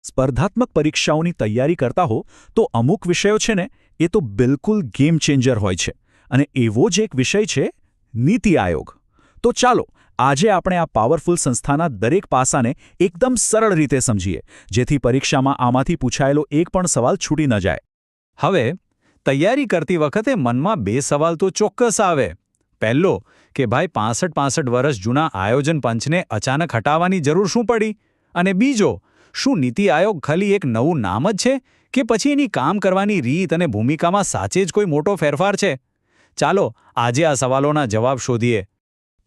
સ્પર્ધાત્મક પરીક્ષાઓની તૈયારી કરતા હો તો અમુક વિષયો છે ને એ તો બિલકુલ ગેમ ચેન્જર હોય છે અને એવો જ એક વિષય છે નીતિ આયોગ. તો ચાલો આજે આપણે આ પાવરફુલ સંસ્થાના દરેક પાસાને એકદમ સરળ રીતે સમજીએ, જેથી પરીક્ષામાં આમાંથી પૂછાયેલો એક પણ સવાલ છૂટી ન જાય. હવે તૈયારી કરતી વખતે મનમાં બે સવાલ તો ચોક્કસ આવે. પહેલો કે ભાઈ 65 વર્ષ જૂના આયોજન પંચને અચાનક હટાવવાની જરૂર શું પડી? અને બીજો, શું નીતિ આયોગ ખાલી એક નવું નામ જ છે કે પછી એની કામ કરવાની રીત અને ભૂમિકામાં સાચે જ કોઈ મોટો ફેરફાર છે? ચાલો આજે આ સવાલોના જવાબ શોધીએ.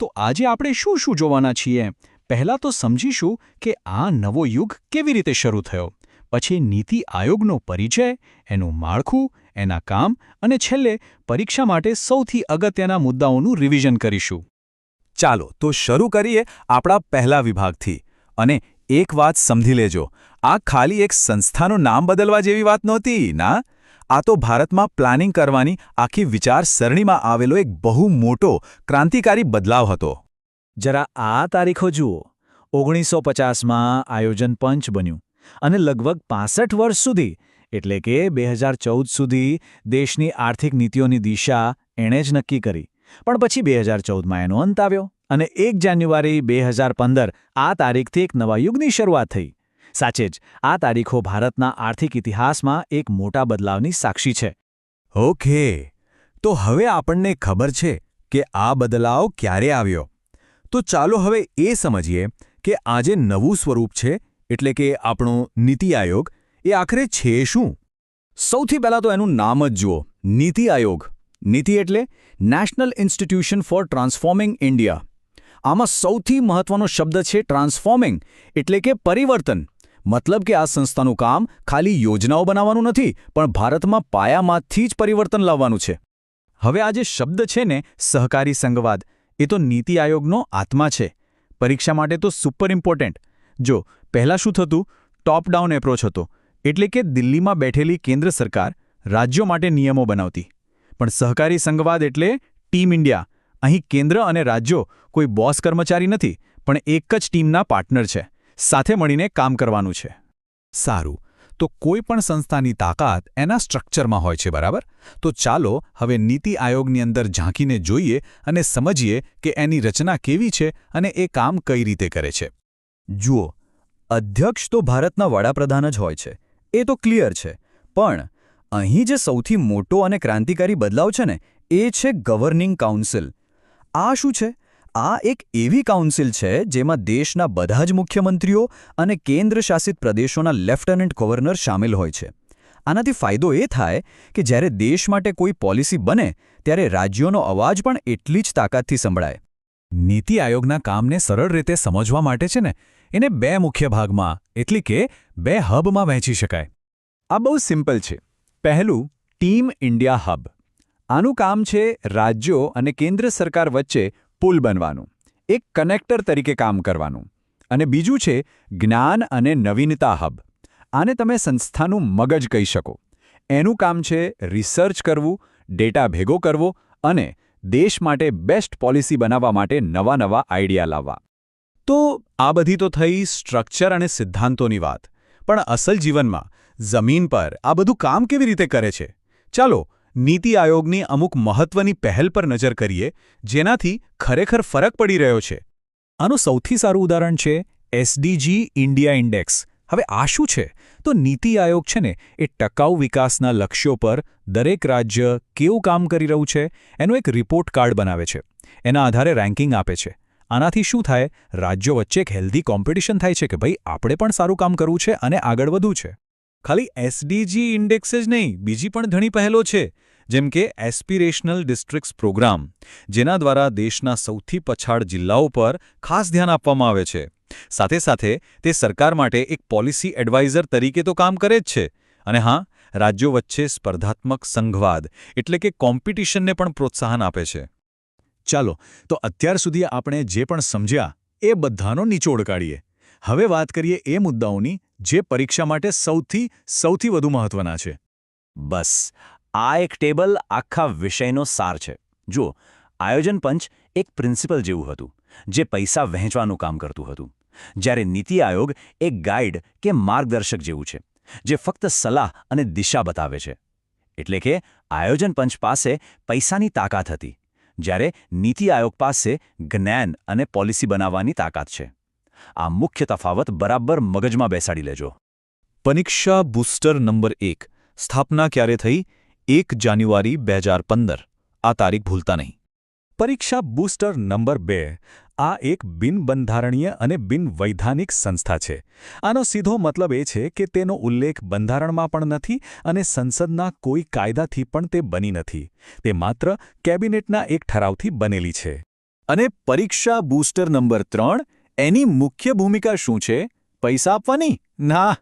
તો આજે આપણે શું શું જોવાના છીએ? પહેલાં તો સમજીશું કે આ નવો યુગ કેવી રીતે શરૂ થયો, પછી નીતિ આયોગનો પરિચય, એનું માળખું, એના કામ અને છેલ્લે પરીક્ષા માટે સૌથી અગત્યના મુદ્દાઓનું રિવિઝન કરીશું. ચાલો તો શરૂ કરીએ આપણા પહેલા વિભાગથી. અને એક વાત સમજી લેજો, આ ખાલી એક સંસ્થાનું નામ બદલવા જેવી વાત નહોતી ના. આ તો ભારતમાં પ્લાનિંગ કરવાની આખી વિચારસરણીમાં આવેલો એક બહુ મોટો ક્રાંતિકારી બદલાવ હતો. જરા આ તારીખો જુઓ. 1950માં આયોજન પંચ બન્યું અને લગભગ 65 વર્ષ સુધી એટલે કે 2014 સુધી દેશની આર્થિક નીતિઓની દિશા એણે જ નક્કી કરી. પણ પછી 2014માં એનો અંત આવ્યો અને 1 જાન્યુઆરી 2015 આ તારીખથી એક નવા યુગની શરૂઆત થઈ. સાચે જ આ તારીખો ભારતના આર્થિક ઇતિહાસમાં એક મોટા બદલાવની સાક્ષી છે. ઓકે, તો હવે આપણને ખબર છે કે આ બદલાવ ક્યારે આવ્યો. તો ચાલો હવે એ સમજીએ કે આ જે નવું સ્વરૂપ છે એટલે કે આપણો નીતિ આયોગ એ આખરે છે શું? સૌથી પહેલાં તો એનું નામ જ જુઓ, નીતિ આયોગ. નીતિ એટલે national institution for transforming India. આમાં સૌથી મહત્વનો શબ્દ છે ટ્રાન્સફોર્મિંગ, એટલે કે પરિવર્તન. મતલબ કે આ સંસ્થાનું કામ ખાલી યોજનાઓ બનાવવાનું નથી, પણ ભારતમાં પાયામાંથી જ પરિવર્તન લાવવાનું છે. હવે આ જે શબ્દ છે ને સહકારી સંઘવાદ, એ તો નીતિ આયોગનો આત્મા છે. પરીક્ષા માટે તો સુપર ઇમ્પોર્ટન્ટ. જો પહેલાં શું થતું, ટોપ ડાઉન એપ્રોચ હતો, એટલે કે દિલ્હીમાં બેઠેલી કેન્દ્ર સરકાર રાજ્યો માટે નિયમો બનાવતી. પણ સહકારી સંઘવાદ એટલે ટીમ ઇન્ડિયા. અહીં કેન્દ્ર અને રાજ્યો કોઈ બોસ કર્મચારી નથી, પણ એક જ ટીમના પાર્ટનર છે. સાથે મળીને કામ કરવાનું છે. સારું, તો કોઈ પણ સંસ્થાની તાકાત એના સ્ટ્રક્ચરમાં હોય છે, બરાબર? તો ચાલો હવે નીતિ આયોગની અંદર ઝાંકીને જોઈએ અને સમજીએ કે એની રચના કેવી છે અને એ કામ કઈ રીતે કરે છે. જુઓ, અધ્યક્ષ તો ભારતના વડાપ્રધાન જ હોય છે, એ તો ક્લિયર છે. પણ અહીં જે સૌથી મોટો અને ક્રાંતિકારી બદલાવ છે ને એ છે ગવર્નિંગ કાઉન્સિલ. આ શું છે? આ એક એવી કાઉન્સિલ છે જેમાં દેશના બધા જ મુખ્યમંત્રીઓ અને કેન્દ્ર શાસિત પ્રદેશોના લેફ્ટનન્ટ ગવર્નર સામેલ હોય છે. આનાથી ફાયદો એ થાય કે જ્યારે દેશ માટે કોઈ પોલિસી બને ત્યારે રાજ્યોનો અવાજ પણ એટલી જ તાકાતથી સંભળાય. નીતિ આયોગના કામને સરળ રીતે સમજવા માટે છે ને એને 2 મુખ્ય ભાગમાં એટલે કે 2 હબમાં વહેંચી શકાય. આ બહુ સિમ્પલ છે. પહેલું, ટીમ ઇન્ડિયા હબ. આનું કામ છે રાજ્યો અને કેન્દ્ર સરકાર વચ્ચે પુલ બનવાનું, એક કનેક્ટર તરીકે કામ કરવાનું. અને બીજું છે જ્ઞાન અને નવીનતા હબ. આને તમે સંસ્થાનું મગજ કહી શકો. એનું કામ છે રિસર્ચ કરવું, ડેટા ભેગો કરવો અને દેશ માટે બેસ્ટ પોલિસી બનાવવા માટે નવા આઈડિયા લાવવા. તો આ બધી તો થઈ સ્ટ્રક્ચર અને સિદ્ધાંતોની વાત. પણ અસલ જીવનમાં જમીન પર આ બધું કામ કેવી રીતે કરે છે? ચાલો નીતિ આયોગની અમુક મહત્વની પહેલ પર નજર કરીએ, જેનાથી ખરેખર ફરક પડી રહ્યો છે. આનું સૌથી સારું ઉદાહરણ છે એસડીજી ઇન્ડિયા ઇન્ડેક્સ. હવે આ શું છે? તો નીતિ આયોગ છે ને એ ટકાઉ વિકાસના લક્ષ્યો પર દરેક રાજ્ય કેવું કામ કરી રહ્યું છે એનો એક રિપોર્ટ કાર્ડ બનાવે છે. એના આધારે રેન્કિંગ આપે છે. આનાથી શું થાય? રાજ્યો વચ્ચે એક હેલ્ધી કોમ્પિટિશન થાય છે કે ભાઈ આપણે પણ સારું કામ કરવું છે અને આગળ વધવું છે. ખાલી એસડીજી ઇન્ડેક્સ જ નહીં, બીજી પણ ઘણી પહેલો છે, જેમ કે એસ્પિરેશનલ ડિસ્ટ્રિક્ટ્સ પ્રોગ્રામ, જેના દ્વારા દેશના સૌથી પછાડ જિલ્લાઓ પર ખાસ ધ્યાન આપવામાં આવે છે. સાથે સાથે તે સરકાર માટે એક પોલિસી એડવાઇઝર તરીકે તો કામ કરે જ છે. અને હા, રાજ્યો વચ્ચે સ્પર્ધાત્મક સંઘવાદ એટલે કે કોમ્પિટિશનને પણ પ્રોત્સાહન આપે છે. ચાલો તો અત્યાર સુધી આપણે જે પણ સમજ્યા એ બધાનો નિચોડ કાઢીએ. હવે વાત કરીએ એ મુદ્દાઓની જે પરીક્ષા માટે સૌથી વધુ મહત્વના છે. બસ આ એક ટેબલ આખા વિષયનો સાર છે. જુઓ, આયોજન પંચ એક પ્રિન્સિપલ જેવું હતું, જે પૈસા વહેંચવાનું કામ કરતું હતું. જ્યારે નીતિ આયોગ એક ગાઈડ કે માર્ગદર્શક જેવું છે, જે ફક્ત સલાહ અને દિશા બતાવે છે. એટલે કે આયોજન પંચ પાસે પૈસાની તાકાત હતી, જ્યારે નીતિ આયોગ પાસે જ્ઞાન અને પોલિસી બનાવવાની તાકાત છે. આ મુખ્ય તફાવત બરાબર મગજમાં બેસાડી લેજો. પરીક્ષા બૂસ્ટર નંબર 1 સ્થાપના ક્યારે થઈ? 1 જાન્યુઆરી 2015. આ તારીખ ભૂલતા નહીં. પરીક્ષા બૂસ્ટર નંબર 2 આ એક બિનબંધારણીય અને બિનવૈધાનિક સંસ્થા છે. આનો સીધો મતલબ એ છે કે તેનો ઉલ્લેખ બંધારણમાં પણ નથી અને સંસદના કોઈ કાયદાથી પણ તે બની નથી. તે માત્ર કેબિનેટના એક ઠરાવથી બનેલી છે. અને પરીક્ષા બૂસ્ટર નંબર 3 એની મુખ્ય ભૂમિકા શું છે? પૈસા આપવાની? ના,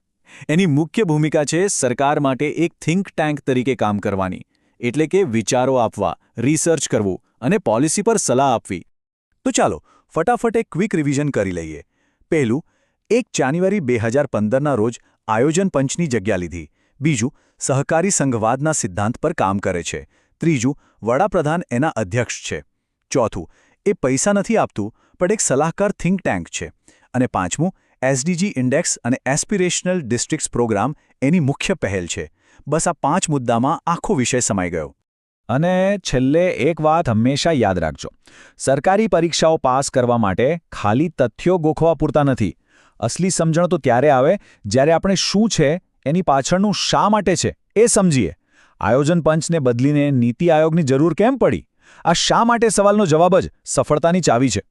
એની મુખ્ય ભૂમિકા છે સરકાર માટે એક થિંક ટેન્ક તરીકે કામ કરવાની. એટલે કે વિચારો આપવા, રિસર્ચ કરવું અને પોલિસી પર સલાહ આપવી. તો ચાલો ફટાફટ એક ક્વિક રિવિઝન કરી લઈએ. પહેલું, 1 જાન્યુઆરી 2015ના રોજ આયોજન પંચની જગ્યા લીધી. બીજું, સહકારી સંઘવાદના સિદ્ધાંત પર કામ કરે છે. ત્રીજું, વડાપ્રધાન એના અધ્યક્ષ છે. ચોથું, એ પૈસા નથી આપતું પણ એક સલાહકાર થિંક ટેન્ક છે. અને પાંચમું, એસડીજી ઇન્ડેક્સ અને એસ્પિરેશનલ ડિસ્ટ્રિક્ટ્સ પ્રોગ્રામ એની મુખ્ય પહેલ છે. બસ આ 5 મુદ્દામાં આખો વિષય સમાઈ ગયો. અને છેલ્લે એક વાત હંમેશા યાદ રાખજો. સરકારી પરીક્ષાઓ પાસ કરવા માટે ખાલી તથ્યો ગોખવા પૂરતા નથી. અસલી સમજણ તો ત્યારે આવે જ્યારે આપણે શું છે એની પાછળનું શા માટે છે એ સમજીએ. આયોજન પંચને બદલીને નીતિ આયોગની જરૂર કેમ પડી? આ શા માટે સવાલનો જવાબ જ સફળતાની ચાવી છે.